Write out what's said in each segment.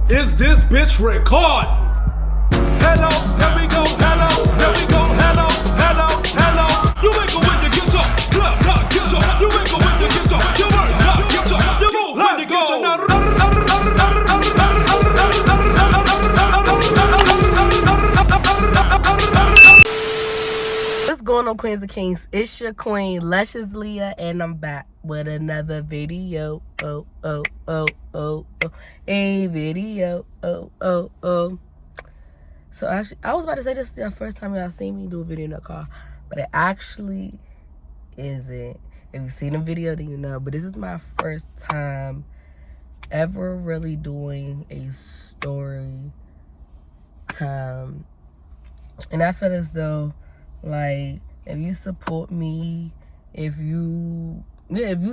Is this bitch recording? Hello, here we go, hello, here we go, hello, hello, hello. You ain't go when you get your blood, not get your. You ain't go when you get your, you work, not get your. You move when you get your. What's going on, Queens and Kings? It's your queen, Luscious Leah, and I'm back with another video. A video. So actually, I was about to say this is the first time y'all seen me do a video in the car, but it actually isn't. If you've seen the video, then you know. But this is my first time ever really doing a story time, and I feel as though, like, if you support me, if you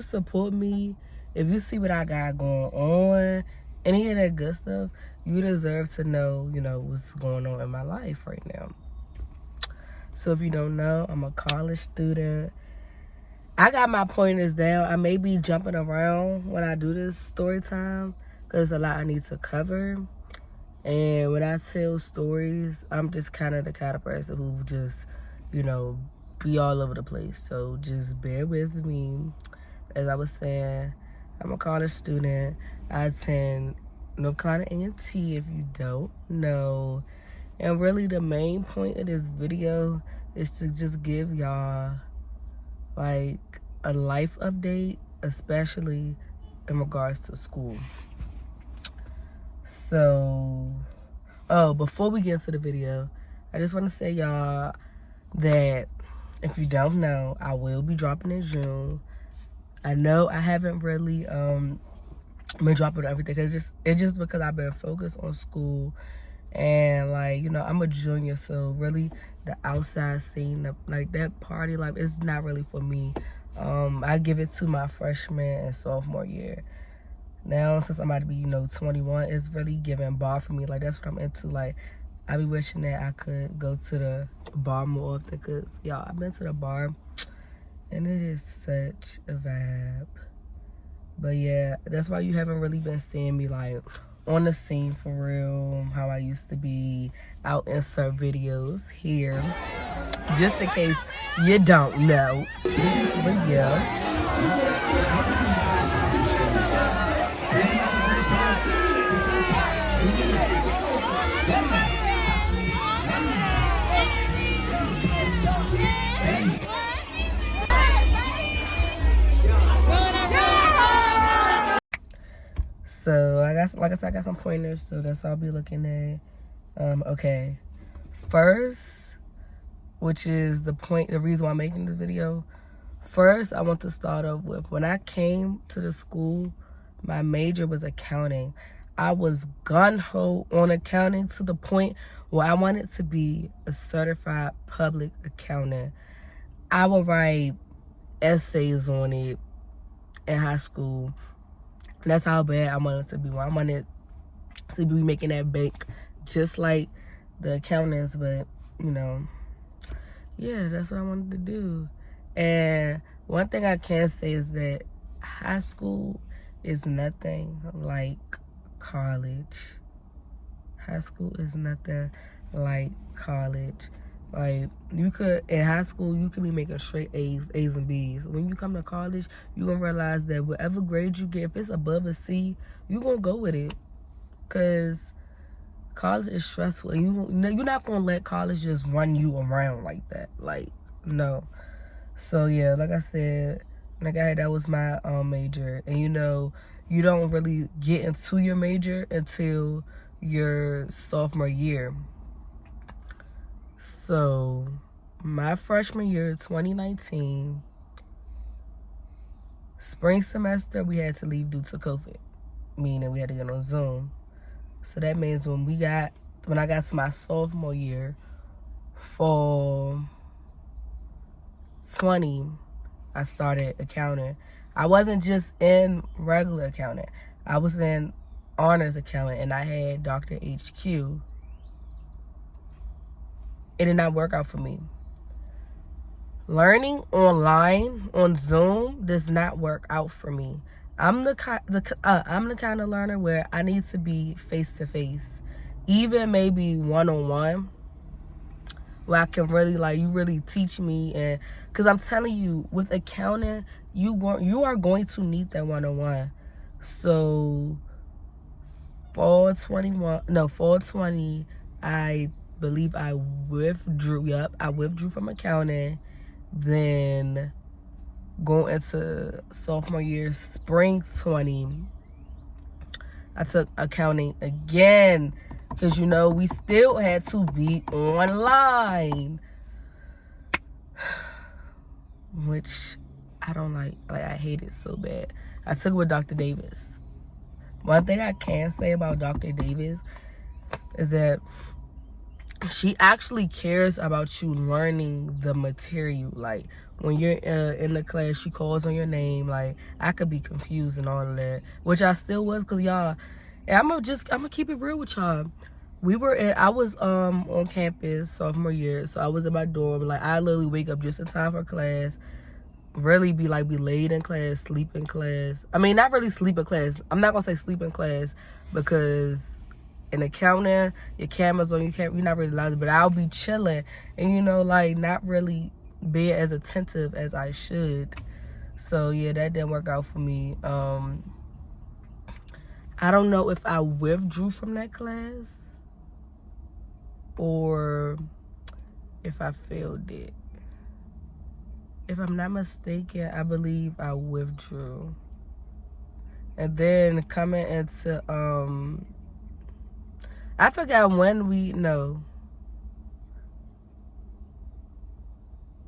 support me, if you see what I got going on, any of that good stuff, you deserve to know, what's going on in my life right now. So if you don't know, I'm a college student. I got my pointers down. I may be jumping around when I do this story time because there's a lot I need to cover. And when I tell stories, I'm just kind of the kind of person who just, be all over the place. So just bear with me. As I was saying, I'm a college student. I attend North Carolina A&T, if you don't know. And really the main point of this video is to just give y'all, like, a life update, especially in regards to school. So, before we get into the video, I just want to say, y'all, that if you don't know, I will be dropping in June. I know I haven't really been dropping everything. It's just because I've been focused on school, and like, I'm a junior, so really the outside scene, like that party life, is not really for me. I give it to my freshman and sophomore year. Now, since I'm about to be, 21, it's really giving bar for me. Like, that's what I'm into. Like, I be wishing that I could go to the bar more often, because, y'all, I've been to the bar, and it is such a vibe. But, yeah, that's why you haven't really been seeing me, like, on the scene for real, how I used to be. I'll insert videos here, just in case you don't know. But, yeah. So I got some pointers, so that's what I'll be looking at. Okay. First, which is the reason why I'm making this video. First, I want to start off with, when I came to the school, my major was accounting. I was gung-ho on accounting to the point where I wanted to be a certified public accountant. I would write essays on it in high school. That's how bad I wanted to be. I wanted to be making that bank just like the accountants, but, yeah, that's what I wanted to do. And one thing I can say is that high school is nothing like college. High school is nothing like college. Like, in high school, you could be making straight A's and B's. When you come to college, you're going to realize that whatever grade you get, if it's above a C, you're going to go with it. Because college is stressful. And you're not going to let college just run you around like that. Like, no. So, yeah, like I said, that was my major. And, you don't really get into your major until your sophomore year. So, my freshman year, 2019, spring semester, we had to leave due to COVID, meaning we had to get on Zoom. So that means when I got to my sophomore year, fall 20, I started accounting. I wasn't just in regular accounting. I was in honors accounting, and I had Dr. HQ. It did not work out for me. Learning online on Zoom does not work out for me. I'm the kind of learner where I need to be face to face, even maybe one-on-one, where I can really you really teach me. And because I'm telling you, with accounting, you are going to need that one-on-one. So fall 20, I believe I withdrew. Yep, I withdrew from accounting. Then going into sophomore year, spring 20, I took accounting again, because we still had to be online, which I don't like. I hate it so bad. I took it with Dr. Davis. One thing I can say about Dr. Davis is that she actually cares about you learning the material. Like, when you're in the class, she calls on your name. Like, I could be confused and all of that, which I still was, because y'all, and I'm gonna keep it real with y'all. I was on campus sophomore year, so I was in my dorm. Like, I literally wake up just in time for class, really be late in class, sleep in class. I mean, not really sleep in class. I'm not gonna say sleep in class, because in accounting, your camera's on, you're not really allowed to, but I'll be chilling and not really being as attentive as I should. So yeah, that didn't work out for me. I don't know if I withdrew from that class or if I failed it. If I'm not mistaken, I believe I withdrew. And then coming into I forgot when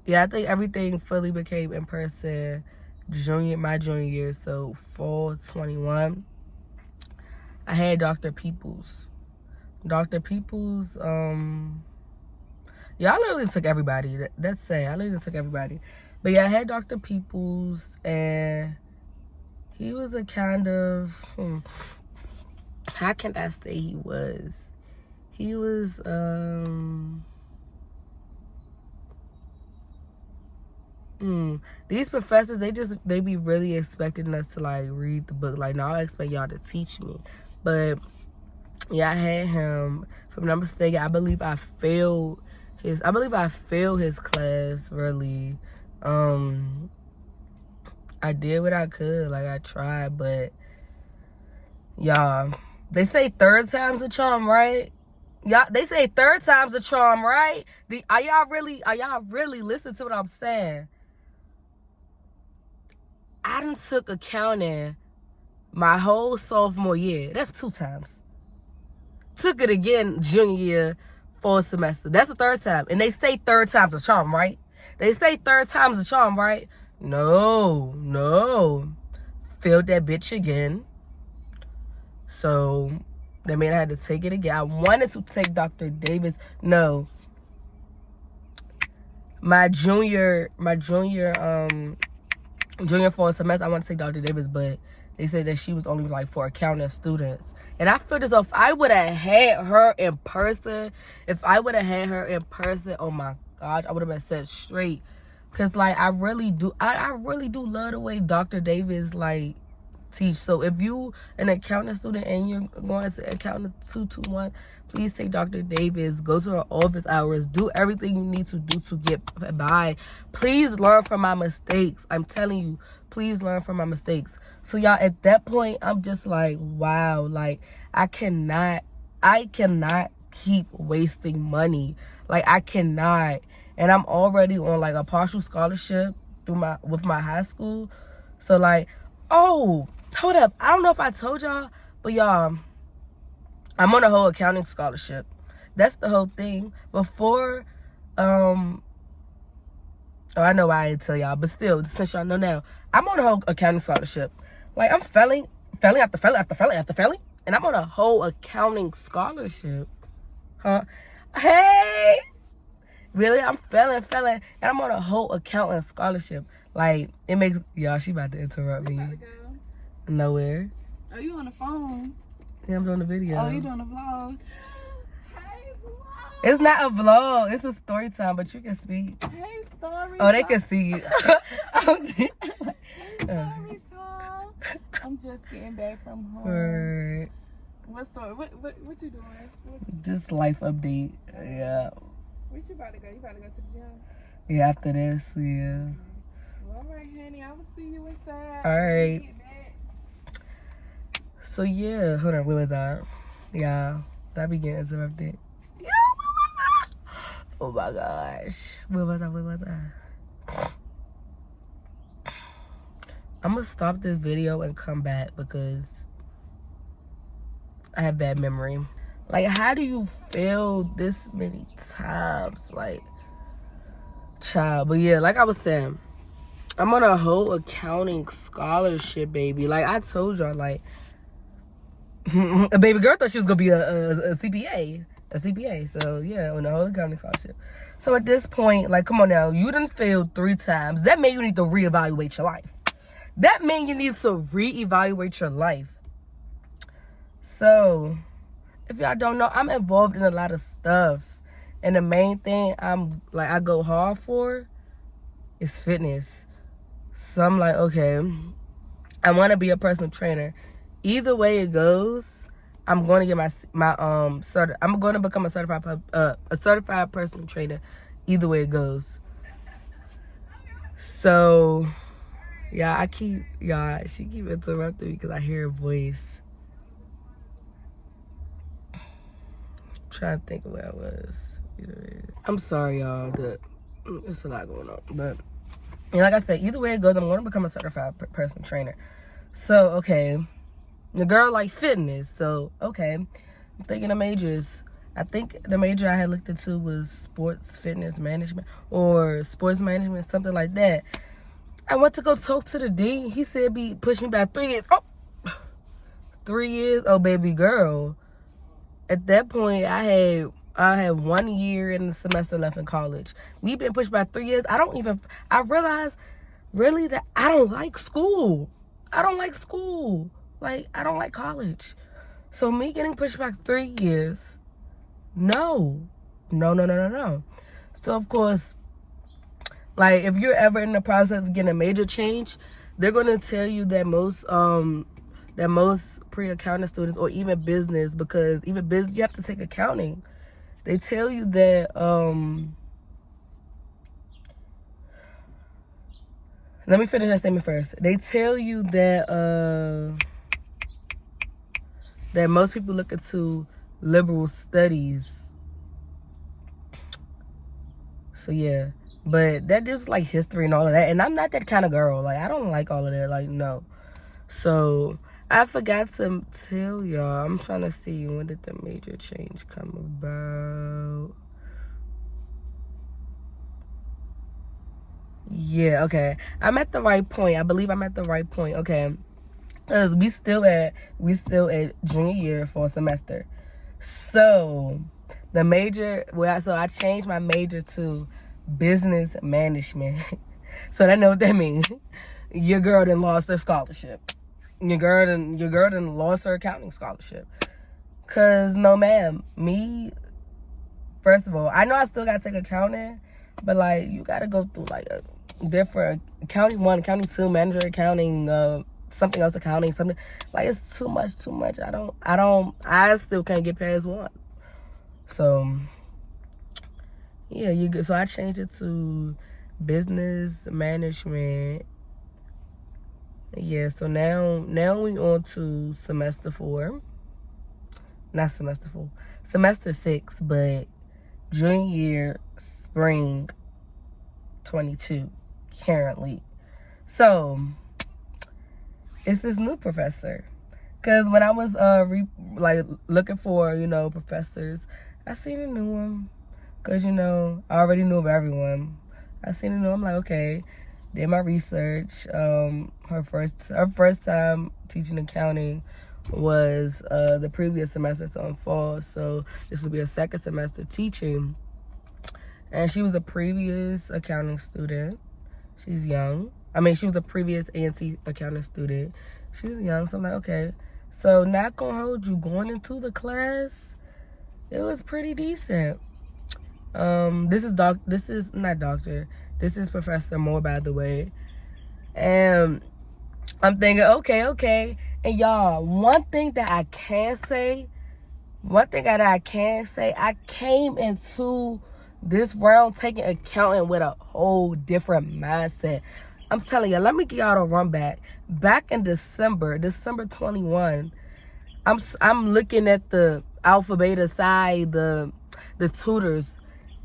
yeah, I think everything fully became in person my junior year. So fall 21, I had Dr. Peoples. Dr. Peoples, yeah, I literally took everybody. That's sad. I literally took everybody. But yeah, I had Dr. Peoples, and he was a kind of, how can I say he was? He was, these professors, they be really expecting us to read the book. No, I expect y'all to teach me. But yeah, I had him. If I'm not mistaken, I believe I failed his class, really. I did what I could, I tried, but y'all, they say third time's a charm, right? Y'all, they say third time's a charm, right? Are y'all really listening to what I'm saying? I done took accounting my whole sophomore year. That's 2 times. Took it again junior year, fall semester. That's the third time. And they say third time's a charm, right? They say third time's a charm, right? No. Failed that bitch again. So that meant I had to take it again. I wanted to take Dr. Davis. No. My junior fall semester, I want to take Dr. Davis, but they said that she was only for accounting students. And I feel as though if I would have had her in person, oh my gosh, I would have been set straight. Cause I really do love the way Dr. Davis teach. So if you an accounting student and you're going to accounting 221, please take Dr. Davis. Go to her office hours. Do everything you need to do to get by. Please learn from my mistakes. I'm telling you, please learn from my mistakes. So y'all, at that point, I'm just wow, I cannot keep wasting money. I cannot. And I'm already on a partial scholarship with my high school. So oh, hold up. I don't know if I told y'all, but y'all, I'm on a whole accounting scholarship. That's the whole thing. Before, oh, I know why I didn't tell y'all, but still, since y'all know now, I'm on a whole accounting scholarship. I'm failing after failing, and I'm on a whole accounting scholarship. Huh? Hey! Really? I'm failing, and I'm on a whole accounting scholarship. It makes, y'all, she about to interrupt me. About to go? Nowhere. Oh, you on the phone? Yeah, I'm doing the video. Oh, you doing a vlog? Hey, vlog. It's not a vlog. It's a story time, but you can speak. Hey, story. Oh, they can see you. Hey, story time. I'm just getting back from home. Or What story? What you doing? just life update. Yeah. Where you about to go? You about to go to the gym? Yeah, after this, yeah. Well, all right, honey. I will see you inside. All right. Get back. So yeah, hold on, where was I? Yeah, that be getting interrupted. Yo, where was I? Oh my gosh. Where was I? I'm gonna stop this video and come back because I have bad memory. Like, how do you fail this many times? Like, child. But yeah, like I was saying, I'm on a whole accounting scholarship, baby. Like I told y'all, like, a baby girl thought she was gonna be a CPA. So yeah, on the whole accounting scholarship. So at this point, like, come on now, you done failed 3 times. That means you need to reevaluate your life. That means you need to reevaluate your life. So, if y'all don't know, I'm involved in a lot of stuff. And the main thing I go hard for is fitness. So I'm like, okay, I want to be a personal trainer. Either way it goes, I'm going to get I'm going to become a certified personal trainer. Either way it goes. So, yeah, she keep interrupting me because I hear her voice. I'm trying to think of where I was. I'm sorry, y'all. It's a lot going on. But, like I said, either way it goes, I'm going to become a certified personal trainer. So, okay. The girl like fitness. So, okay. I'm thinking of majors. I think the major I had looked into was sports fitness management or sports management, something like that. I went to go talk to the dean. He said push me back 3 years. Oh, 3 years? Oh, baby girl. At that point, I had 1 year in the semester left in college. Me being pushed back 3 years, I realized really that I don't like school. Like, I don't like college. So me getting pushed back 3 years, no. So of course, like, if you're ever in the process of getting a major change, they're gonna tell you that most pre-accounting students, or even business, because even business you have to take accounting. They tell you that let me finish that statement first. They tell you that that most people look into liberal studies. So yeah, but that just like history and all of that, and I'm not that kind of girl. Like, I don't like all of that. Like, no. So I forgot to tell y'all. I'm trying to see, when did the major change come about? Yeah, okay. I'm at the right point. I believe I'm at the right point. Okay. Because we still at junior year for a semester. So the major, so I changed my major to business management. So I know what that means. Your girl done lost her scholarship. Your girl done lost her accounting scholarship. Cause no ma'am, me, first of all, I know I still gotta take accounting, but like, you gotta go through like a different accounting 1, accounting 2, manager accounting, something else accounting, something like, it's too much. I still can't get past 1. So yeah, so I changed it to business management. Yeah, so now we on to semester 4. Not semester 4. Semester 6, but junior year, spring 22, currently. So, it's this new professor. Because when I was looking for, professors, I seen a new one. Because, I already knew of everyone. I seen a new one. I'm like, okay. Did my research. Her first time teaching accounting was the previous semester, so in fall. So this will be a second semester teaching. And she was a previous accounting student. She's young. She was a previous A&T accounting student. She's young, so I'm like, okay. So not gonna hold you, going into the class, it was pretty decent. This is Professor Moore, by the way. And I'm thinking, okay. And y'all, one thing that I can say, I came into this round taking accounting with a whole different mindset. I'm telling you, let me give y'all a run back. Back in December 21, I'm looking at the Alpha Beta side, the tutors,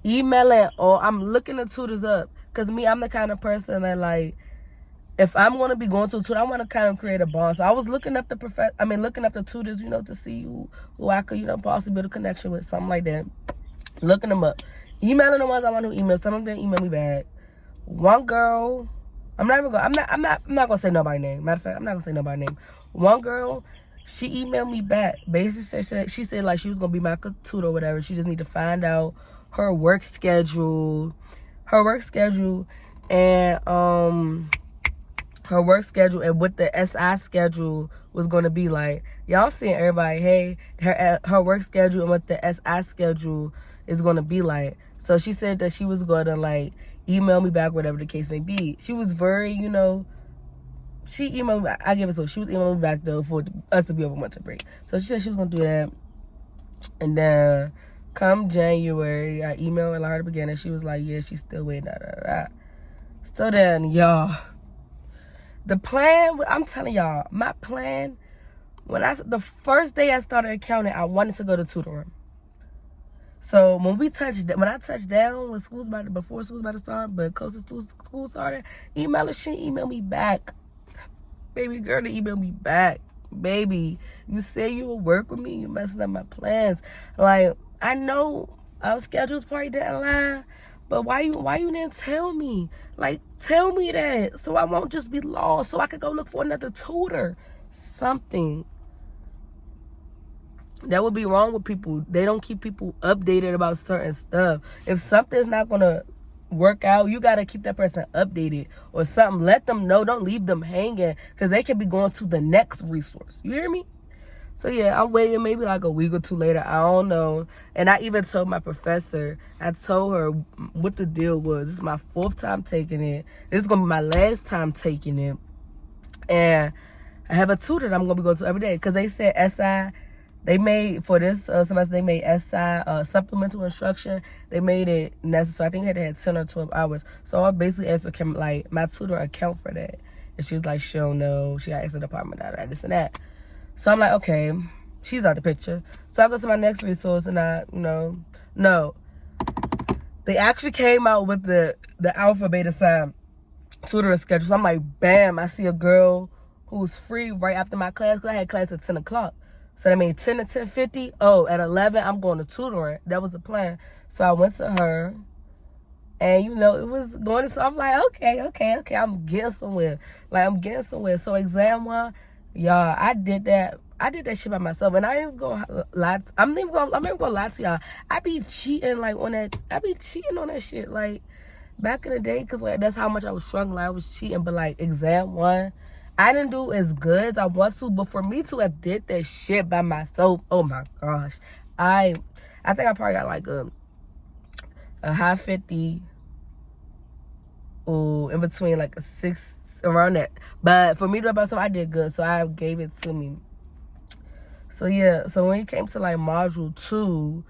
emailing, or I'm looking the tutors up. Cause me, I'm the kind of person that like, if I'm gonna be going to a tutor, I want to kind of create a bond. So I was looking up looking up the tutors, to see who I could, possibly build a connection with, something like that. Looking them up, emailing the ones I want to email. Some of them didn't email me back. One girl, I'm not gonna say nobody's name. Matter of fact, I'm not gonna say nobody's name. One girl, she emailed me back. Basically, she said like she was gonna be my tutor or whatever. She just need to find out her work schedule, and her work schedule and what the SI schedule was going to be like. Y'all seeing everybody, hey, her work schedule and what the SI schedule is going to be like. So she said that she was going to like email me back, whatever the case may be. She was very, she emailed me, I give it to her. She was emailing me back though for us to be over winter break. So she said she was going to do that. And then come January, I emailed her at the beginning. She was like, yeah, she's still waiting. So then, y'all, the plan, I'm telling y'all, my plan, the first day I started accounting, I wanted to go to tutoring. So when I touched down before school was about to start, but close to school started, she emailed me back. Baby girl, they emailed me back. Baby, you said you would work with me, you messing up my plans. Like, I know our schedules probably didn't lie, but why you didn't tell me? Like, tell me that so I won't just be lost, so I could go look for another tutor. Something. That would be wrong with people. They don't keep people updated about certain stuff. If something's not going to work out, you got to keep that person updated or something. Let them know. Don't leave them hanging because they could be going to the next resource. You hear me? So, yeah, I'm waiting maybe like a week or two later. I don't know. And I even told my professor, I told her what the deal was. This is my 4th time taking it. This is going to be my last time taking it. And I have a tutor that I'm going to be going to every day because they said SI, they made, for this semester, they made SI supplemental instruction. They made it necessary. I think they had 10 or 12 hours. So I basically asked her, can like my tutor account for that? And she was like, she don't know. She got to ask the department, this and that. So I'm like, okay, she's out the picture. So I go to my next resource and no. They actually came out with the Alpha Beta Psi tutoring schedule. So I'm like, bam, I see a girl who's free right after my class because I had class at 10 o'clock. So that means 10 to 10:50. Oh, at 11, I'm going to tutoring. That was the plan. So I went to her. And, it was going to, so I'm like, okay, I'm getting somewhere. So exam 1, y'all, I did that shit by myself. And I ain't even gonna lie. I'm not even gonna lie to y'all. I be cheating on that shit. Like, back in the day, because like, that's how much I was struggling. I was cheating. But like, exam 1, I didn't do as good as I want to. But for me to have did that shit by myself, oh my gosh. I think I probably got like a high 50 or in between like a 6, around that. But for me to do it by myself, I did good. So I gave it to me. So yeah, so when it came to like module 2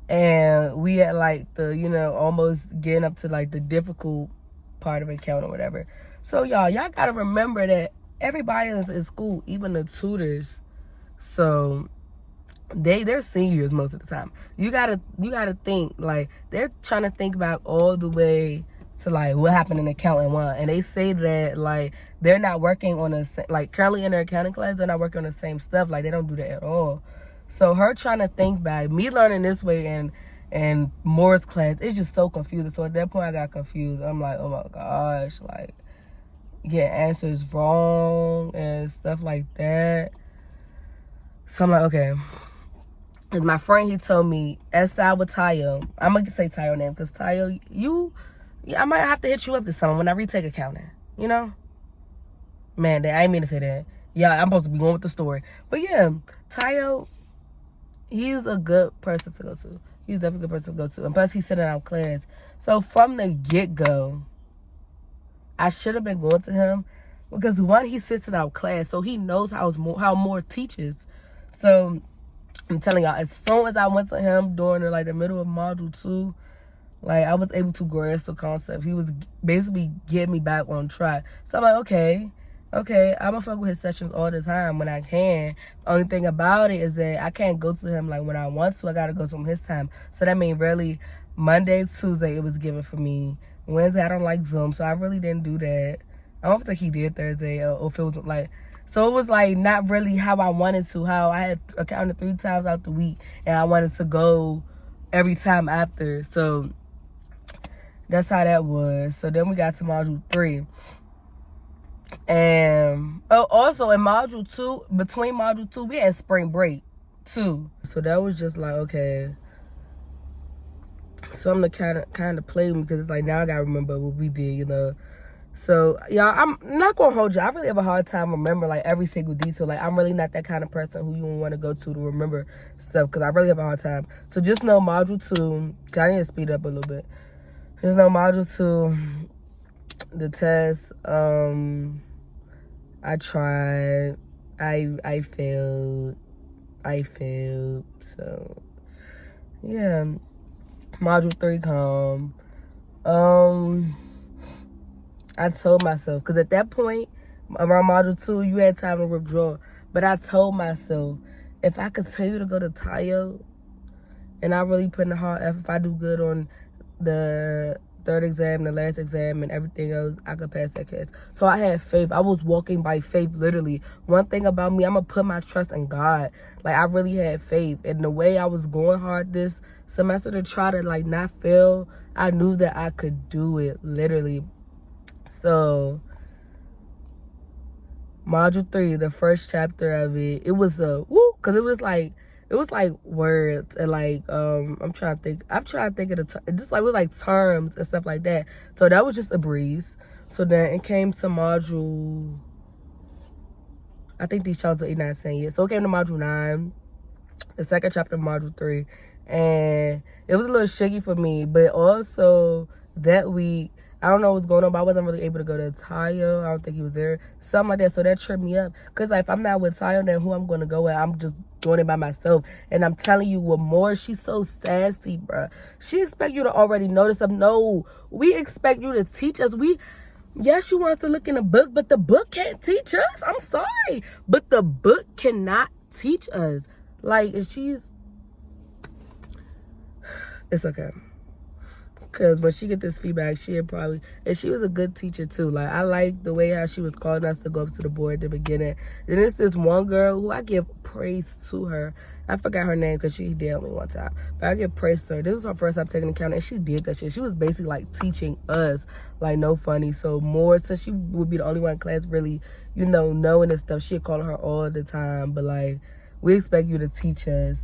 and we had like the, almost getting up to like the difficult part of accounting or whatever. So y'all gotta remember that everybody in school, even the tutors, so they're seniors most of the time. You gotta think, like, they're trying to think back all the way to like what happened in accounting 1, and they say that like they're not working on like currently in their accounting class, they're not working on the same stuff. Like, they don't do that at all. So her trying to think back, me learning this way and Moore's class, it's just so confusing. So at that point I got confused. I'm like, oh my gosh, like, yeah, answers wrong and stuff like that. So I'm like, okay. Because my friend, he told me SI with Tayo. I'm going to say Tayo name because Tayo, I might have to hit you up this summer when I retake accounting. Man, I ain't mean to say that. Yeah, I'm supposed to be going with the story. But yeah, Tayo, he's a good person to go to. He's definitely a good person to go to. And plus, he's sitting out class. So from the get-go, I should have been going to him. because one, he sits in our class, so he knows how more teaches. So I'm telling y'all, as soon as I went to him during the middle of module 2, like, I was able to grasp the concept. He was basically getting me back on track. So I'm like, okay, I'm gonna fuck with his sessions all the time when I can. Only thing about it is that I can't go to him like when I want to. I gotta go to him his time. So that means really Monday, Tuesday it was given for me. Wednesday I don't like Zoom, so I really didn't do that. I don't think he did Thursday, or if it was like, so it was like not really how I wanted to. How I had accounted 3 times out the week, and I wanted to go every time after. So that's how that was. So then we got to module 3. And also in module 2, between module 2, we had spring break too. So that was just like, okay, something to kind of play with me, because it's like now I gotta remember what we did, you know. So y'all, I'm not gonna hold you. I really have a hard time remembering like every single detail. Like, I'm really not that kind of person who you want to go to remember stuff, because I really have a hard time. So just know module 2, I need to speed up a little bit. Just know module 2, the test, I tried, I failed, so yeah. Module 3 come, I told myself, because at that point, around module 2, you had time to withdraw, but I told myself, if I continue to go to Tayo, and I really put in the hard effort, if I do good on the 3rd exam, the last exam, and everything else, I could pass that class. So I had faith. I was walking by faith, literally. One thing about me, I'm going to put my trust in God. Like, I really had faith. And the way I was going hard this semester to try to, like, not fail, I knew that I could do it, literally. So, module 3, the first chapter of it, it was a woo, because it was like words and like I'm trying to think of the just like it was like terms and stuff like that. So that was just a breeze. So then it came to module, I think these chapters were 8, 9, 10 years. So it came to module 9, the second chapter of module 3, and it was a little shaky for me. But also that week, I don't know what's going on, but I wasn't really able to go to Tayo. I don't think he was there. Something like that. So that tripped me up. Because like, if I'm not with Tayo, then who I'm going to go with? I'm just doing it by myself. And I'm telling you what more, she's so sassy, bruh. She expect you to already know this. No, we expect you to teach us. Yes, she wants to look in a book, but the book can't teach us. I'm sorry. But the book cannot teach us. Like, if it's okay. Because when she get this feedback, and she was a good teacher too. Like, I like the way how she was calling us to go up to the board at the beginning. Then there's this one girl who I give praise to her. I forgot her name because she did me one time. But I give praise to her. This was her first time taking account, and she did that shit. She was basically like teaching us, like, no funny. So more, since she would be the only one in class really, you know, knowing this stuff, she'd call her all the time. But like, we expect you to teach us.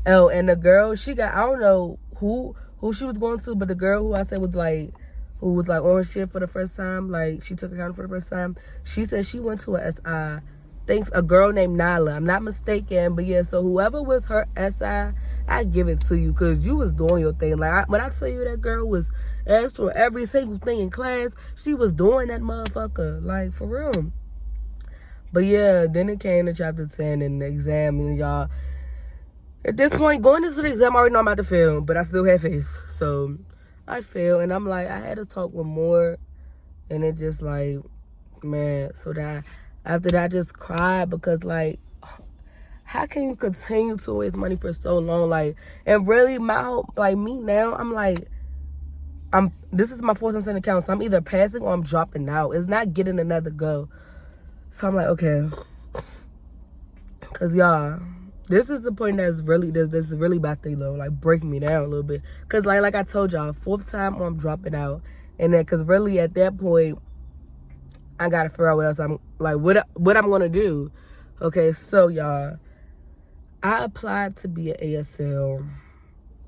Oh, and the girl, she got, I don't know who she was going to, but the girl who I said was like, who was like on her shit for the first time, like she took account for the first time, she said she went to a SI, thanks a girl named Nyla, I'm not mistaken, but yeah, so whoever was her SI, I give it to you, because you was doing your thing. Like, when I tell you that girl was asked for every single thing in class, she was doing that motherfucker, like, for real. But yeah, then it came to chapter 10 and the exam, and y'all, at this point, going into the exam, I already know I'm about to fail, but I still have faith. So I failed, and I'm like, I had to talk with more, and it just like, man. So that after that, I just cried, because like, how can you continue to waste money for so long? Like, and really, my whole, like, me now, I'm like, this is my 4th and account, so I'm either passing or I'm dropping out. It's not getting another go. So I'm like, okay, because y'all, this is the point that's really, this is really about to, like, breaking me down a little bit. Because, like I told y'all, 4th time I'm dropping out. And then, because really at that point, I got to figure out what else I'm, like, what I'm going to do. Okay, so, y'all, I applied to be an ASL.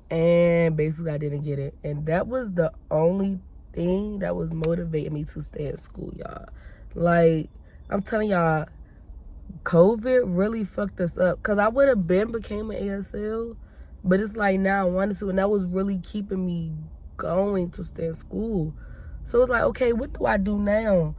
And basically I didn't get it. And that was the only thing that was motivating me to stay in school, y'all. Like, I'm telling y'all, COVID really fucked us up, because I would have became an ASL, but it's like now I wanted to, and that was really keeping me going to stay in school. So it's like, okay, what do I do now?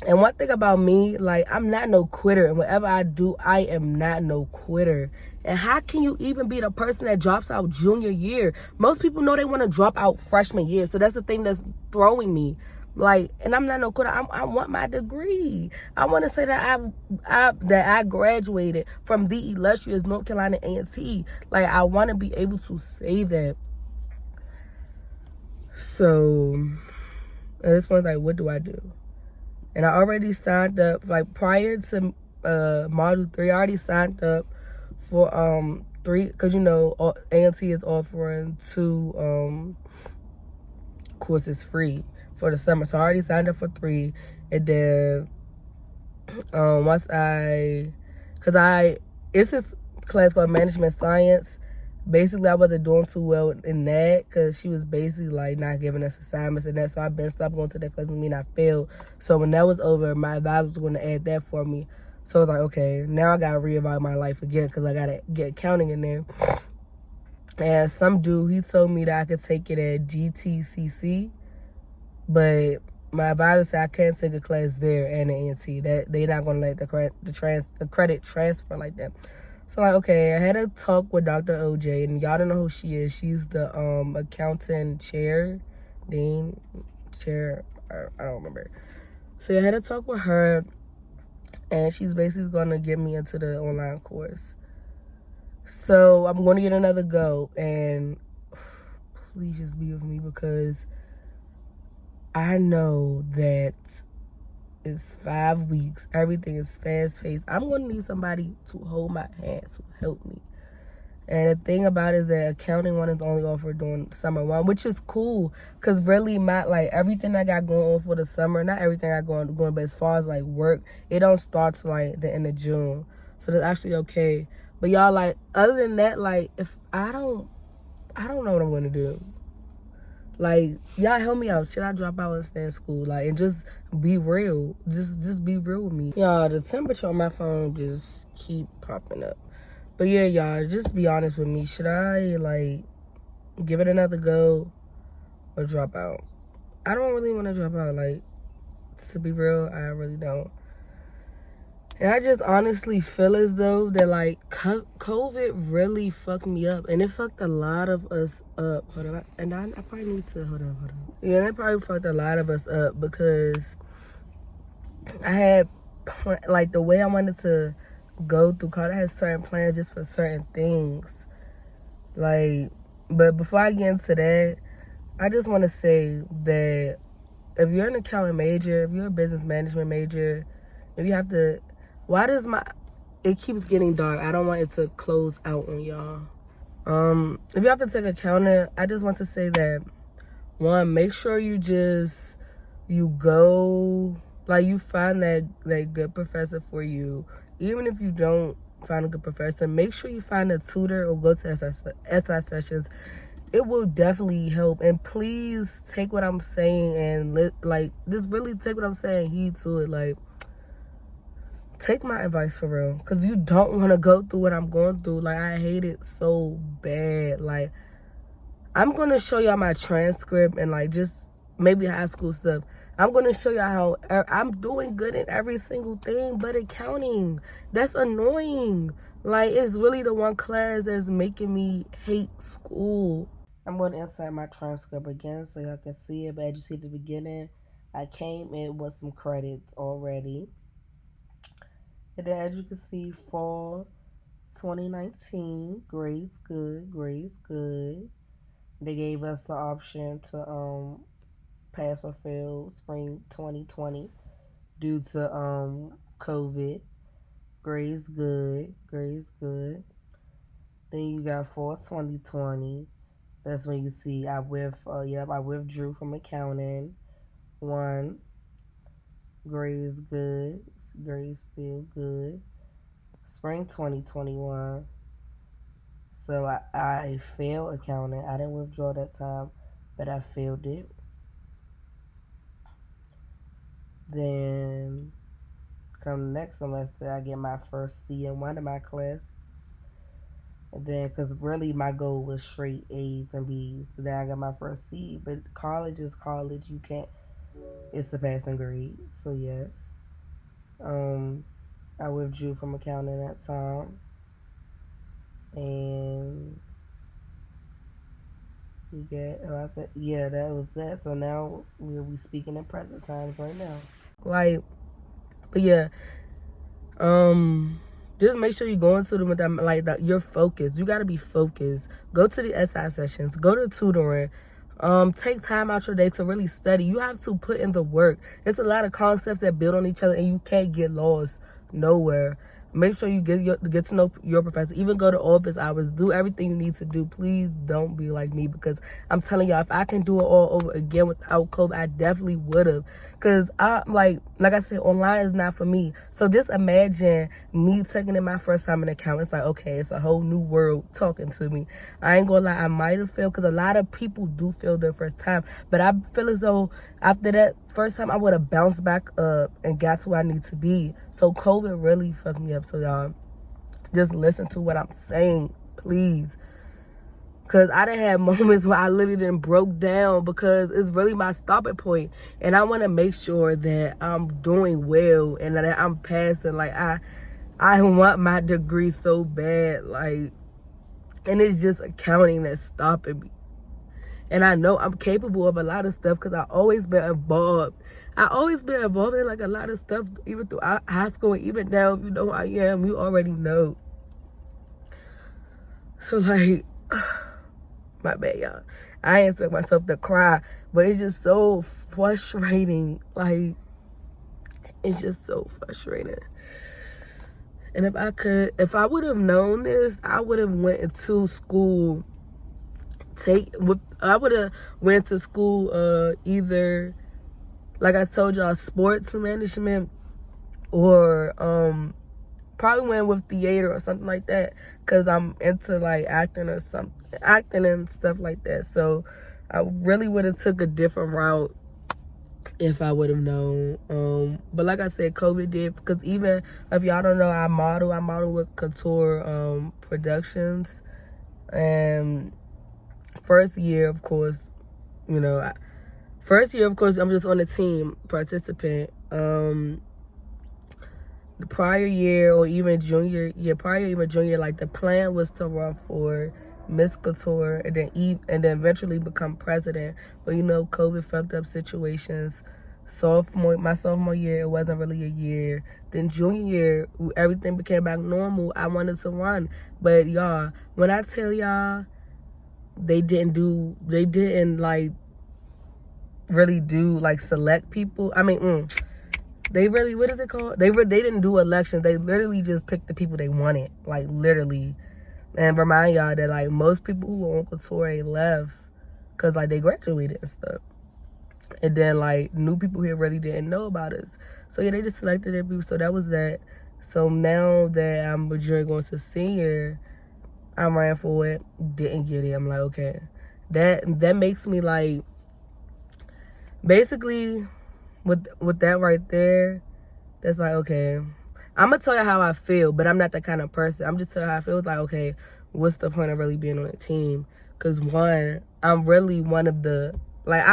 And one thing about me, like, I'm not no quitter. And whatever I do, I am not no quitter. And how can you even be the person that drops out junior year? Most people know they want to drop out freshman year. So that's the thing that's throwing me. Like, and I'm not no quitter. I want my degree. I want to say that I graduated from the illustrious North Carolina A&T. Like, I want to be able to say that. So, at this point, like, what do I do? And I already signed up, like, prior to Module 3, I already signed up for 3, because, you know, A&T is offering 2 courses free for the summer. So I already signed up for 3. And then once it's this class called Management Science. Basically, I wasn't doing too well in that because she was basically, like, not giving us assignments and that. So I've been stopped going to that class, and I failed. So when that was over, my advisor was going to add that for me. So I was like, okay, now I got to reevaluate my life again because I got to get accounting in there. And some dude, he told me that I could take it at GTCC, but my advisor said I can't take a class there and at A&T. That they're not going to let the credit transfer like that. So, like, okay, I had a talk with Dr. OJ, and y'all don't know who she is. She's the accounting dean, chair, I don't remember. So I had a talk with her, and she's basically going to get me into the online course. So I'm going to get another go, and please just be with me because I know that it's 5 weeks. Everything is fast-paced. I'm going to need somebody to hold my hand, to help me. And the thing about it is that accounting one is only offered during summer one, which is cool. Because really, everything I got going on for the summer, not everything I got going, but as far as, like, work, it don't start till, like, the end of June. So that's actually okay. But y'all, like, other than that, like, if I don't know what I'm going to do. Like, y'all help me out. Should I drop out and stay in school? Like, and just be real. Just be real with me. Y'all, the temperature on my phone just keep popping up. But yeah, y'all, just be honest with me. Should I, like, give it another go or drop out? I don't really want to drop out. Like, to be real, I really don't. And I just honestly feel as though that, like, COVID really fucked me up. And it fucked a lot of us up. Hold on. And I probably need to, hold on. Yeah, it probably fucked a lot of us up because I had, like, the way I wanted to go through college, I had certain plans just for certain things. Like, but before I get into that, I just want to say that if you're an accounting major, if you're a business management major, if you have to, it keeps getting dark. I don't want it to close out on y'all. If you have to take accounting, I just want to say that, one, make sure you go, like, you find that good professor for you. Even if you don't find a good professor, make sure you find a tutor or go to SI sessions. It will definitely help. And please take what I'm saying and just really take what I'm saying, heed to it. Like, take my advice for real, because you don't want to go through what I'm going through. Like, I hate it so bad. Like, I'm going to show y'all my transcript and, like, just maybe high school stuff. I'm going to show y'all how I'm doing good in every single thing but accounting. That's annoying. Like, it's really the one class that's making me hate school. I'm going to insert my transcript again so y'all can see it. But as you see at the beginning, I came in with some credits already. And then as you can see, fall 2019, grades good. They gave us the option to pass or fail spring 2020 due to COVID. Grades good. Then you got fall 2020. That's when you see I withdrew from accounting. 1. Grades good. Grades still good. Spring 2021. So I failed accounting. I didn't withdraw that time, but I failed it. Then come next semester, I get my first C in one of my classes. And then, because really my goal was straight A's and B's. But then I got my first C. But college is college. You can't, it's a passing grade. So yes. I withdrew from accounting at that time. And we get yeah, that was that. So now we'll be speaking in present times right now. Like, but yeah, just make sure you go into them with that, like, that you're focused. You gotta be focused. Go to the SI sessions. Go to tutoring. Take time out your day to really study. You have to put in the work. It's a lot of concepts that build on each other, and you can't get lost nowhere. Make sure you get to know your professor. Even go to office hours. Do everything you need to do. Please don't be like me, because I'm telling y'all, if I can do it all over again without COVID, I definitely would have. Because I like I said, online is not for me. So just imagine me taking it my first time in account. It's like, okay, it's a whole new world talking to me. I ain't gonna lie, I might have failed, because a lot of people do fail their first time. But I feel as though after that first time, I would have bounced back up and got to where I need to be. So COVID really fucked me up. So y'all, just listen to what I'm saying, please. Because I done had moments where I literally done broke down, because it's really my stopping point. And I want to make sure that I'm doing well and that I'm passing. Like, I want my degree so bad. Like, and it's just accounting that's stopping me. And I know I'm capable of a lot of stuff, because I've always been involved. I've always been involved in, like, a lot of stuff, even through high school, and even now. If you know who I am, you already know. So, like, my bad, y'all. I ain't expect myself to cry, but it's just so frustrating. Like, it's just so frustrating. And if I would have known this, I would have went into school. I would have went to school either, like I told y'all, sports management, or probably went with theater or something like that, because I'm into, like, acting and stuff like that. So I really would have took a different route if I would have known. But like I said, COVID did, because even if y'all don't know, I model with Couture Productions. And first year, of course, I'm just on the team participant. The prior year, or even junior year, like, the plan was to run for Miss Couture and then eventually become president. But COVID fucked up situations. My sophomore year, it wasn't really a year. Then junior year, everything became back normal. I wanted to run, but y'all, when I tell y'all, they didn't like really do, like, select people. I mean, they really, what is it called? They didn't do elections. They literally just picked the people they wanted, like, literally. And remind y'all that, like, most people who were on Couture left because, like, they graduated and stuff. And then, like, new people here really didn't know about us. So yeah, they just selected their people. So that was that. So now that I'm a junior going to senior, I ran for it, didn't get it. I'm like, okay, that makes me, like, basically with that right there, that's like, okay, I'm gonna tell you how I feel, but I'm not that kind of person. I'm just telling you how I feel. It's like, okay, what's the point of really being on a team? Because one, I'm really one of the, like,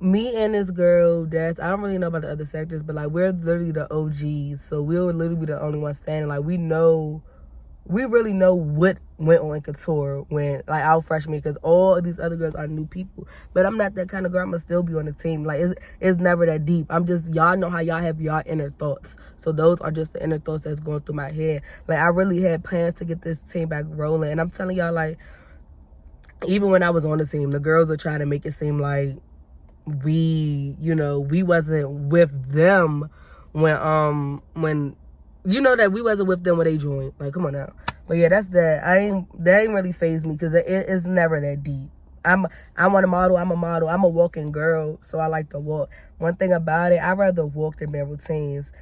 me and this girl, I don't really know about the other sectors, but, like, we're literally the OGs. So we'll literally be the only ones standing. Like, we really know what went on in Couture when, like, our freshman year, because all of these other girls are new people. But I'm not that kind of girl. I'm going to still be on the team. Like, it's never that deep. I'm just, y'all know how y'all have y'all inner thoughts. So those are just the inner thoughts that's going through my head. Like, I really had plans to get this team back rolling. And I'm telling y'all, like, even when I was on the team, the girls are trying to make it seem like we wasn't with them when that we wasn't with them when they joined. Like, come on now. But yeah, that's that. That ain't really fazed me, because it's never that deep. I want to model. I'm a model. I'm a walking girl, so I like to walk. One thing about it, I'd rather walk than be routines.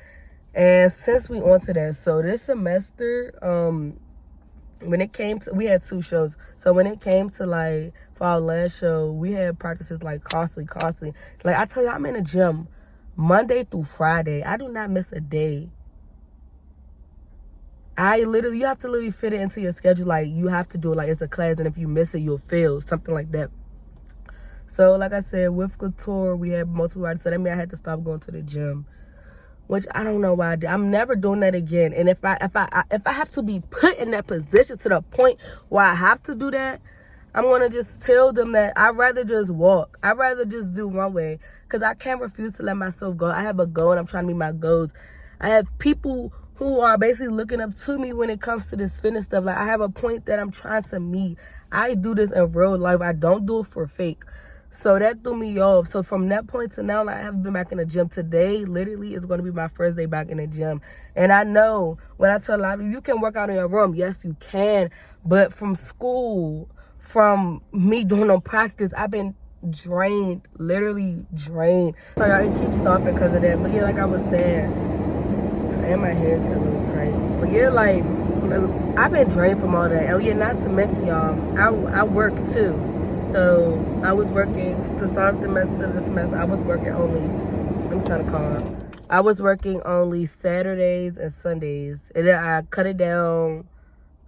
And since we on to that, so this semester, when it came to, we had 2 shows. So when it came to, like, for our last show, we had practices, like, constantly. Like, I tell you, I'm in the gym Monday through Friday. I do not miss a day. You have to literally fit it into your schedule. Like, you have to do it like it's a class, and if you miss it, you'll fail, something like that. So, like I said, with Couture, we had multiple artists. So that means I had to stop going to the gym, which I don't know why I did. I'm never doing that again. And if I have to be put in that position to the point where I have to do that, I'm gonna just tell them that I'd rather just walk. I'd rather just do one way, because I can't refuse to let myself go. I have a goal, and I'm trying to meet my goals. I have people who are basically looking up to me when it comes to this fitness stuff. Like, I have a point that I'm trying to meet. I do this in real life. I don't do it for fake. So that threw me off. So from that point to now, like, I haven't been back in the gym. Today, literally, is going to be my first day back in the gym. And I know when I tell a lot of you can work out in your room. Yes, you can. But from school, from me doing no practice, I've been drained, literally drained. So y'all, it keeps stopping because of that. But yeah, like I was saying, and my hair get a little tight. But yeah, like, I've been drained from all that. Oh yeah, not to mention, y'all, I work too. So I was working to start the semester. I was working only, I'm trying to calm. I was working only Saturdays and Sundays, and then I cut it down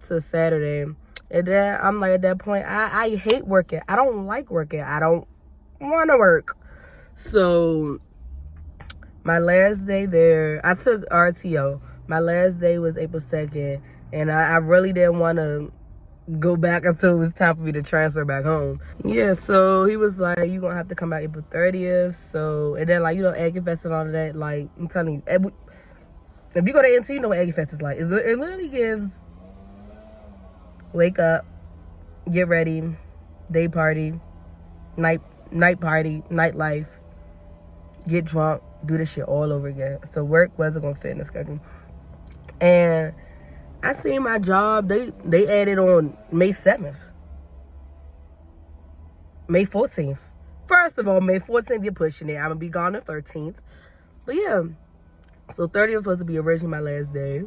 to Saturday. And then I'm like, at that point, I hate working. I don't like working. I don't want to work. So my last day there, I took RTO. My last day was April 2nd. And I really didn't want to go back until it was time for me to transfer back home. Yeah, so he was like, you're going to have to come back April 30th. So, and then, like, you know, Aggie Fest and all of that. Like, I'm telling you, if you go to NT, you know what Aggie Fest is like. It literally gives... Wake up, get ready, day party, night party, nightlife, get drunk, do this shit all over again. So work wasn't gonna fit in the schedule. And I seen my job, they added on May 7th. May 14th. First of all, May 14th, you're pushing it. I'm gonna be gone the 13th. But yeah. So 30th was supposed to be originally my last day.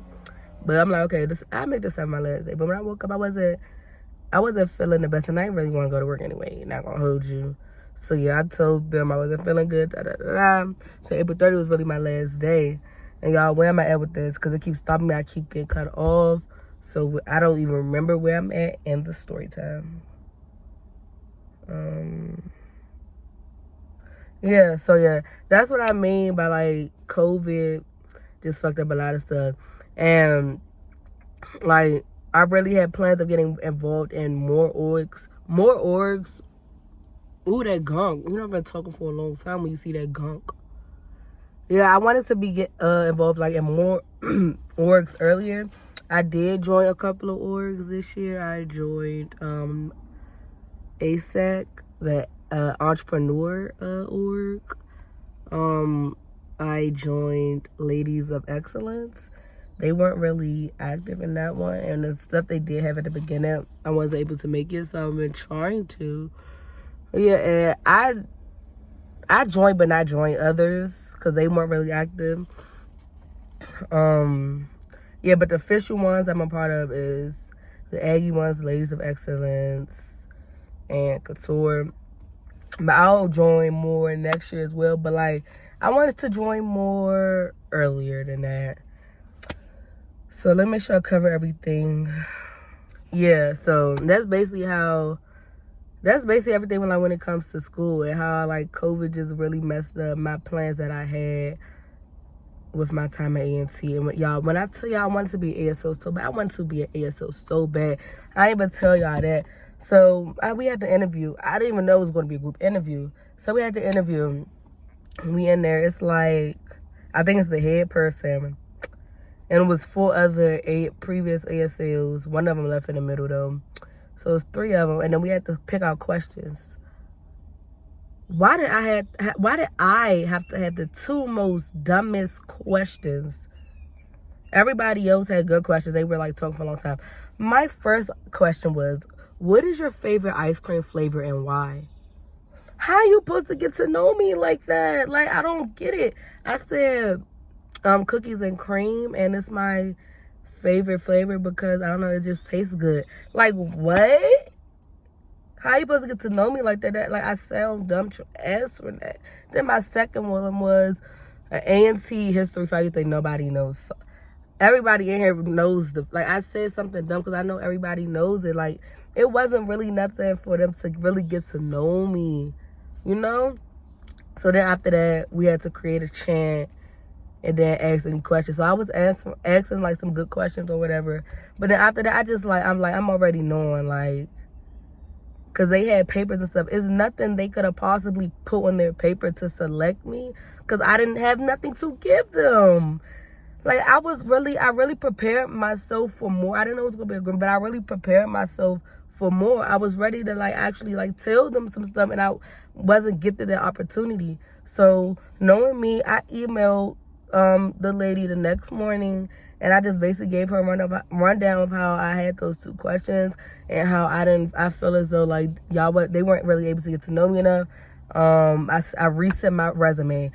But I'm like, okay, I make this my last day. But when I woke up, I wasn't feeling the best, and I didn't really want to go to work anyway. Not gonna hold you. So yeah, I told them I wasn't feeling good. So April 30th was really my last day. And y'all, where am I at with this? Because it keeps stopping me. I keep getting cut off. So I don't even remember where I'm at in the story time. Yeah, so yeah, that's what I mean by, like, COVID just fucked up a lot of stuff. And, like, I really had plans of getting involved in more orgs. Ooh, that gunk. You know, I've been talking for a long time when you see that gunk. Yeah, I wanted to get involved, like, in more orgs earlier. I did join a couple of orgs this year. I joined ASEC, the entrepreneur org. I joined Ladies of Excellence. They weren't really active in that one, and the stuff they did have at the beginning, I wasn't able to make it, so I've been trying to. Yeah, and I joined, but not joined others because they weren't really active. Yeah, but the official ones I'm a part of is the Aggie ones, Ladies of Excellence, and Couture. But I'll join more next year as well. But, like, I wanted to join more earlier than that. So let me make sure I cover everything. Yeah, so that's basically everything when it comes to school, and how, like, COVID just really messed up my plans that I had with my time at ANT. And y'all, when I tell y'all I wanted to be ASO so bad, I wanted to be an ASO so bad. I didn't even tell y'all that. So we had the interview. I didn't even know it was going to be a group interview. So we had the interview. We in there. It's like, I think it's the head person. And it was 4 other previous ASLs. One of them left in the middle, though. So it was 3 of them. And then we had to pick out questions. Why did I have to have the 2 most dumbest questions? Everybody else had good questions. They were, like, talking for a long time. My first question was, what is your favorite ice cream flavor and why? How you supposed to get to know me like that? Like, I don't get it. I said cookies and cream, and it's my favorite flavor because, I don't know, it just tastes good. Like, what? How you supposed to get to know me like that? Like, I sound dumb to answer that. Then my second one was an ANT history fact you think nobody knows. So everybody in here knows like, I said something dumb because I know everybody knows it. Like, it wasn't really nothing for them to really get to know me. you know? So then after that, we had to create a chant and then ask any questions. So I was asking like some good questions or whatever. But then after that, I'm already knowing, like, because they had papers and stuff. It's nothing they could have possibly put on their paper to select me, because I didn't have nothing to give them. Like, I really prepared myself for more. I didn't know it was going to be a group, but I really prepared myself for more. I was ready to, like, actually, like, tell them some stuff, and I wasn't gifted that opportunity. So, knowing me, I emailed the lady the next morning, and I just basically gave her a rundown of how I had those 2 questions and how I feel as though, like, they weren't really able to get to know me enough. I resent my resume.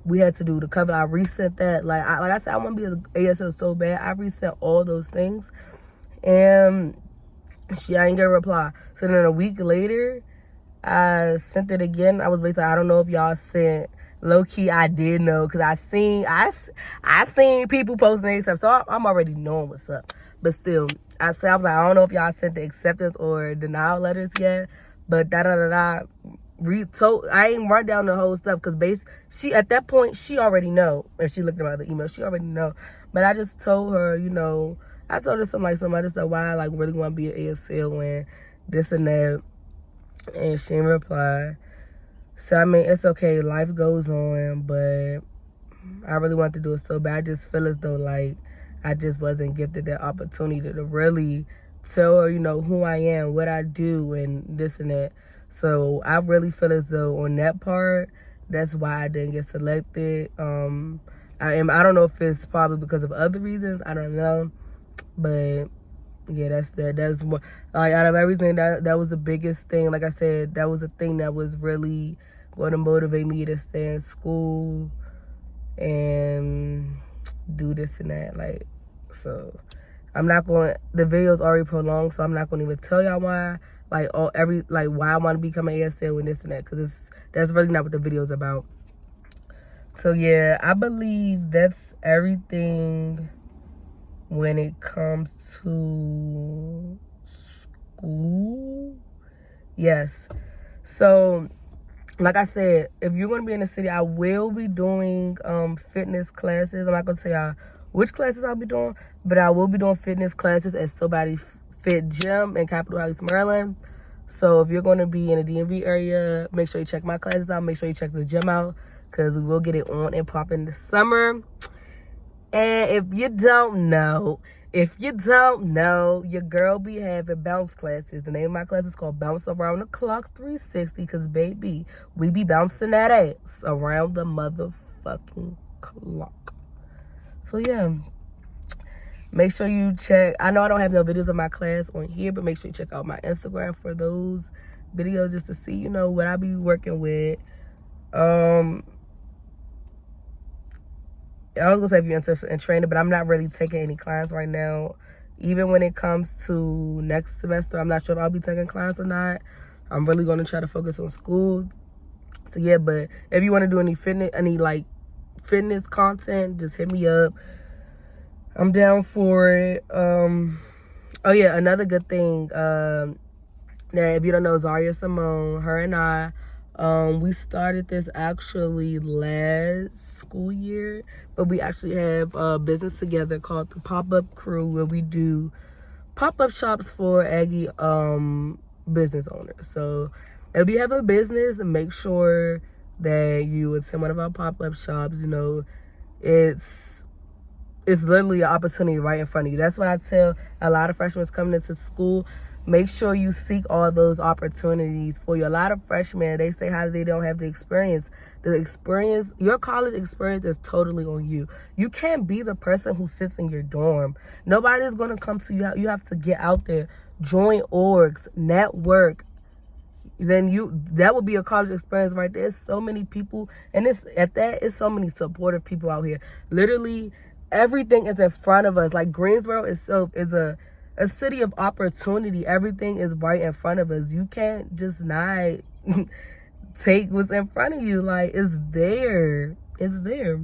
We had to do the cover. I resent that. Like I said, I want to be an ASL so bad. I resent all those things. And I didn't get a reply. So then a week later, I sent it again. I was basically, I don't know if y'all sent. Low key, I did know, because I seen people posting their stuff, so I'm already knowing what's up. But still, I was like, I don't know if y'all sent the acceptance or denial letters yet, but I ain't run down the whole stuff, because she at that point, she already know. If she looked at the email, she already know. But I just told her, I told her some other stuff, why I like really want to be an ASL and this and that, and she didn't reply. So, I mean, it's okay. Life goes on, but I really want to do it so bad. I just feel as though, like, I just wasn't gifted that opportunity to really tell her, who I am, what I do, and this and that. So, I really feel as though on that part, that's why I didn't get selected. I don't know if it's probably because of other reasons. I don't know. But yeah, that's that. That's what, like, out of everything, that was the biggest thing. Like I said, that was the thing that was really going to motivate me to stay in school and do this and that. Like, so the video's already prolonged, so I'm not going to even tell y'all why. Like, why I want to become an ASL and this and that, because that's really not what the video's about. So yeah, I believe that's everything when it comes to school. Yes. So, like I said, if you're going to be in the city, I will be doing fitness classes. I'm not going to tell y'all which classes I'll be doing, but I will be doing fitness classes at Somebody Fit Gym in Capitol Heights, Maryland. So if you're going to be in the DMV area, make sure you check my classes out. Make sure you check the gym out, because we will get it on and popping this summer. And if you don't know, your girl be having bounce classes. The name of my class is called Bounce Around the Clock 360, because, baby, we be bouncing that ass around the motherfucking clock. So, yeah. Make sure you check. I know I don't have no videos of my class on here, but make sure you check out my Instagram for those videos, just to see, what I be working with. I was gonna say if you're interested in training, but I'm not really taking any clients right now. Even when it comes to next semester, I'm not sure if I'll be taking clients or not. I'm really gonna try to focus on school. So yeah, but if you want to do any fitness content, just hit me up. I'm down for it. Oh yeah, another good thing. That if you don't know, Zaria Simone, her and I, we started this actually last school year, but we actually have a business together called the Pop-Up Crew, where we do pop-up shops for Aggie business owners. So if you have a business, make sure that you attend one of our pop-up shops. It's literally an opportunity right in front of you. That's what I tell a lot of freshmen coming into school. Make sure you seek all those opportunities for you. A lot of freshmen, they say how they don't have the experience. Your college experience is totally on you. You can't be the person who sits in your dorm. Nobody's going to come to you. You have to get out there, join orgs, network. That would be a college experience right there. There's so many people, and it's so many supportive people out here. Literally, everything is in front of us. Like, Greensboro itself is a city of opportunity. Everything is right in front of us. You can't just not take what's in front of you. Like, it's there. It's there.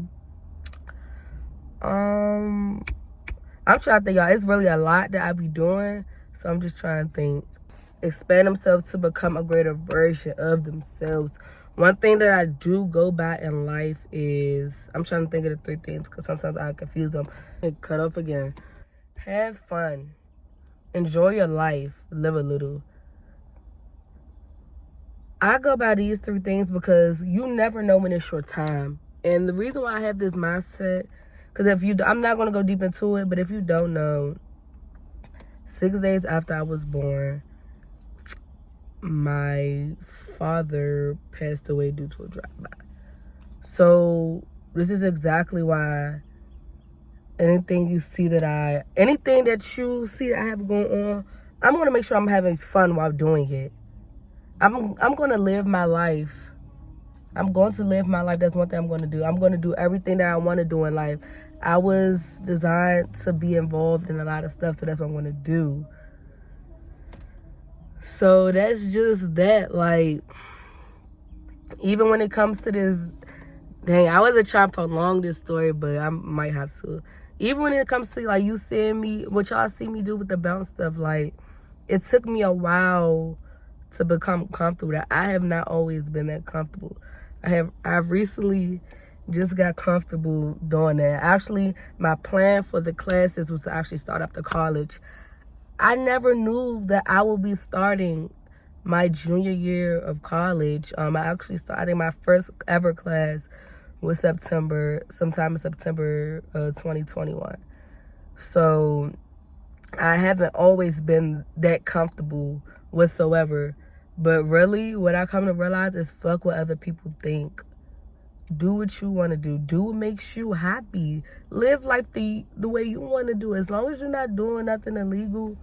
I'm trying to think, y'all. It's really a lot that I be doing, so I'm just trying to think. expand themselves to become a greater version of themselves. One thing that I do go by in life is, I'm trying to think of the 3 things because sometimes I confuse them. Cut off again. Have fun. Enjoy your life. Live a little. I go by these 3 things because you never know when it's your time. And the reason why I have this mindset, because I'm not going to go deep into it, but if you don't know, 6 days after I was born, my father passed away due to a drive-by. So this is exactly why anything that you see that I have going on, I'm going to make sure I'm having fun while doing it. I'm going to live my life. I'm going to live my life. That's one thing I'm going to do. I'm going to do everything that I want to do in life. I was designed to be involved in a lot of stuff, so that's what I'm going to do. So that's just that. Like, even when it comes to this, dang, I wasn't trying to prolong this story, but I might have to. Even when it comes to, like, you seeing me, what y'all see me do with the bounce stuff, like, it took me a while to become comfortable. I have not always been that comfortable. I've recently just got comfortable doing that. Actually, my plan for the classes was to actually start after college. I never knew that I would be starting my junior year of college. I actually started my first ever class was sometime in September 2021. So I haven't always been that comfortable whatsoever. But really, what I come to realize is fuck what other people think. Do what you want to do. Do what makes you happy. Live life the way you want to do. As long as you're not doing nothing illegal,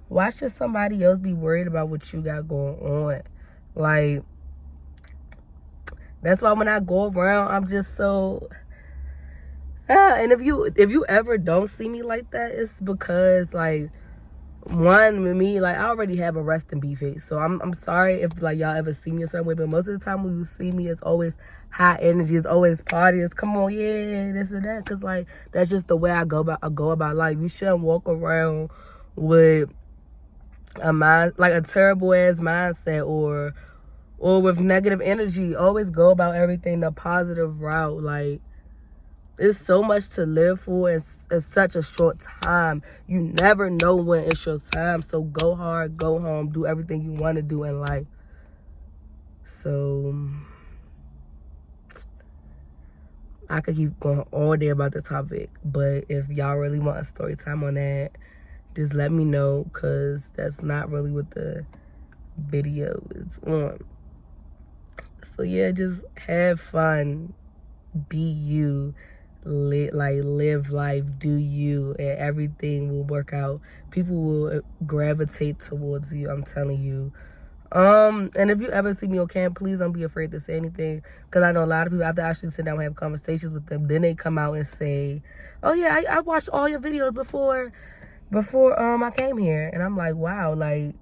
why should somebody else be worried about what you got going on? Like, that's why when I go around, I'm just so... and if you ever don't see me like that, it's because, like, one, with me, like, I already have a resting B face. So I'm sorry if, like, y'all ever see me a certain way, but most of the time when you see me, it's always high energy. It's always party. It's come on, yeah, this and that. Because, like, that's just the way I go about life. You shouldn't walk around with a terrible ass mindset or with negative energy. Always go about everything the positive route. Like, it's so much to live for in such a short time. You never know when it's your time. So go hard, go home, do everything you want to do in life. So I could keep going all day about the topic, but if y'all really want a story time on that, just let me know, because that's not really what the video is on. So yeah, just have fun, be you, live life, do you, and everything will work out. People will gravitate towards you, I'm telling you. And if you ever see me on cam, please don't be afraid to say anything, because I know a lot of people have to actually sit down and have conversations with them. Then they come out and say, oh yeah, I watched all your videos before I came here. And I'm like, wow, like,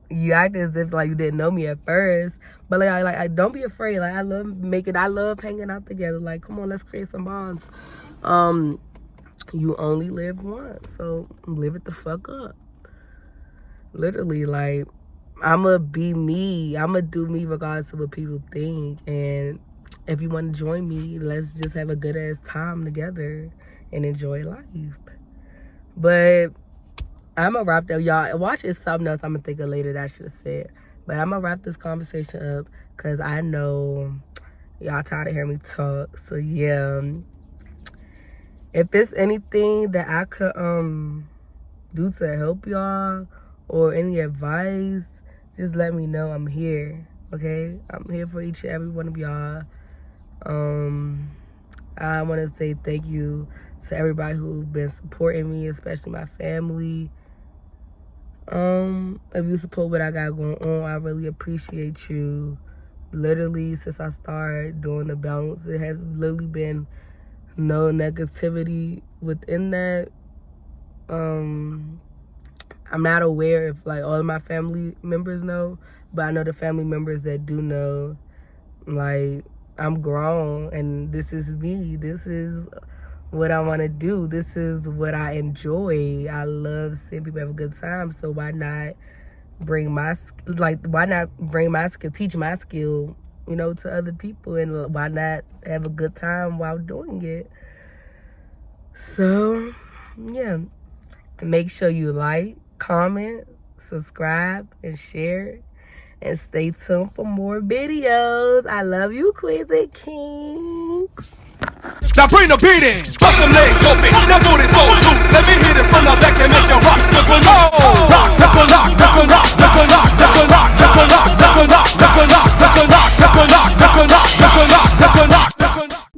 you act as if like you didn't know me at first, but like I don't be afraid. Like, I love hanging out together. Like, come on, let's create some bonds. You only live once, so live it the fuck up. Literally, like, I'ma be me. I'ma do me regardless of what people think. And if you want to join me, let's just have a good ass time together and enjoy life. But I'm going to wrap that. Y'all, watch It's Something Else I'm going to think of later that I should have said. But I'm going to wrap this conversation up because I know y'all tired of hearing me talk. So, yeah. If there's anything that I could do to help y'all or any advice, just let me know. I'm here, okay? I'm here for each and every one of y'all. I want to say thank you to everybody who's been supporting me, especially my family. If you support what I got going on, I really appreciate you. Literally, since I started doing the bounce, it has literally been no negativity within that. I'm not aware if like all of my family members know, but I know the family members that do know, like, I'm grown and this is me. This is what I want to do. This is what I enjoy. I love seeing people have a good time. So why not bring my skill, teach my skill, you know, to other people, and why not have a good time while doing it? So, yeah, make sure you like, comment, subscribe, and share, and stay tuned for more videos. I love you, queens and kings. Now bring the beat in. Bust some legs open. That booty so loose. Let me hit it from the back and make you rock. Rock, rock, rock, rock, rock, rock, rock, rock.